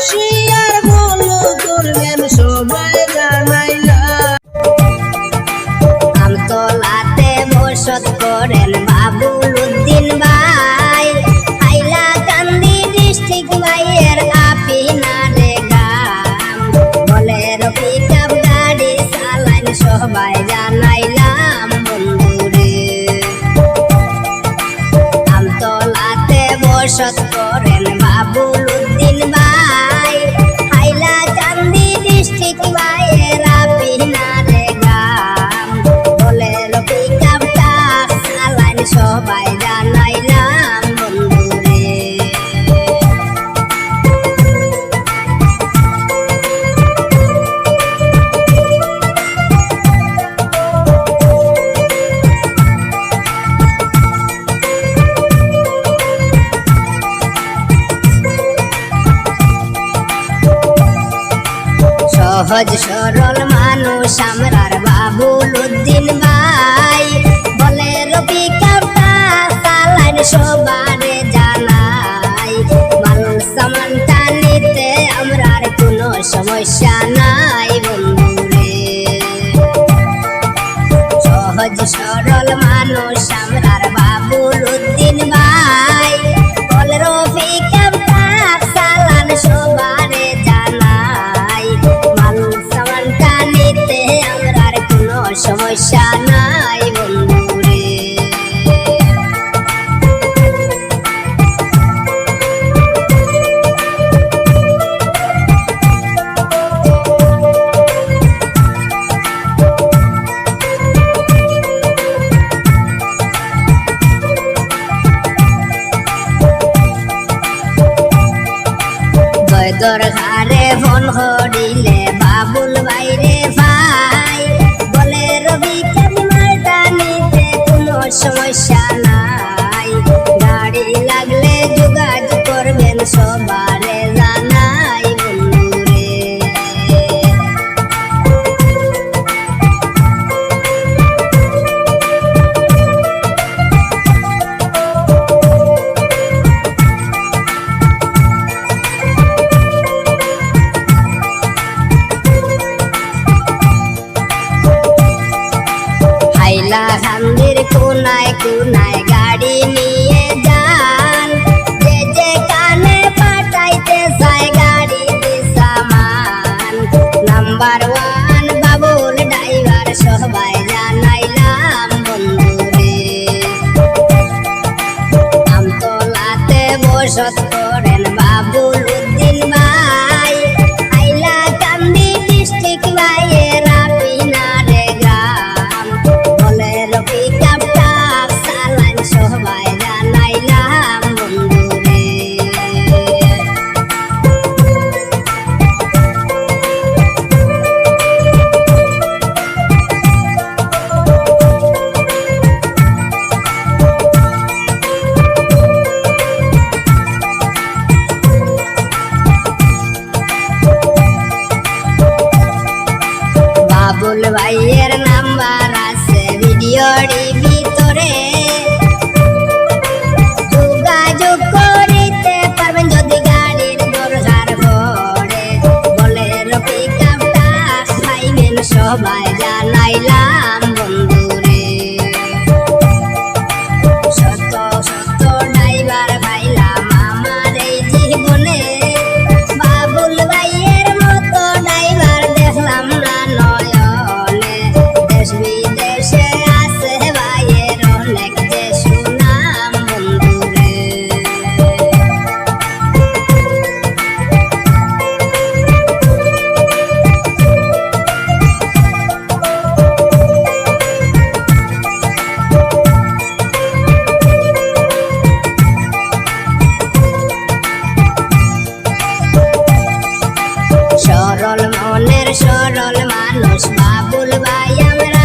শিয়ার বলো করবেন সবাই জানাইলা আমতলাতে বসত করেন বাবুল উদ্দিন ভাই হাইলাকান্দি ডিস্ট্রিক্ট ভাইয়ের আপিনারে গাম বলেরো পিকআপ গাড়ি চালান সবাই জানাইলাম বন্ধুরে আমতলাতে বসত করেন বাবুল উদ্দিন ভাই হাইলাকান্দি ডিস্ট্রিক্ট ভাইয়ের আপিনারে গাম বলেরো পিকআপটা চালান সবাই জানাইলাম বন্ধুরে সহজ সরল মানুষ আমরার বাবুল উদ্দিন ভাই বলেরো পিকআপটা চালান সবারে জানাই মাল সামানটা নিতে আমরার কোনো সমস্যা নাই বন্ধুরে সহজ সরল মানুষ আমরার বাবুল উদ্দিন ভাই বলেরো পিকআপটা চালান সবারে জানাই মাল সামানটা নিতে আমরার কোনো সমস্যা নাই বন্ধুরে দরকারে ফোন করিলে বাবুল বাইরে ভাই বলেরো পিকআপ মালটা নিতে কোনো সমস্যা নাই গাড়ি লাগলে যোগাযোগ করবেন সবারে জানাই বন্ধুরে হাইলাকান্দির কোনায় কোনায় গাড়ি নিয়ে যান যে যেখানে পাঠাইতে চায় গাড়ি সামান নাম্বার 1 বাবুল ড্রাইভার সবাই জানাইলাম বন্ধুরে আমতলাতে বসত করেন বাবুল উদ্দিন ভাই হাইলাকান্দি ডিস্ট্রিক্ট ভাইয়ের আপিনারে গ্রাম বলেরো পিকআপটা চালান সবাই জানাইলাম বন্ধুরে বাবুল ভাইয়ের নাম্বার আছে ভিডিওর ভিতরে যোগাযোগ করিতে পারবেন যদি গাড়ির দরকার পড়ে বলেরো পিকআপটা পাইবেন সবাই জানাইলাম বন্ধুরে শত শত ড্রাইভার পাইলাম আমার এই জীবনে বাবুল ভাইয়ের মতো ড্রাইভার দেখলাম না নয়নে দেশ বিদেশে আছে ভাইয়ের অনেক যে সুনাম বন্ধুরে সরল মনের সরল মানুষ বাবুল ভাই আমরা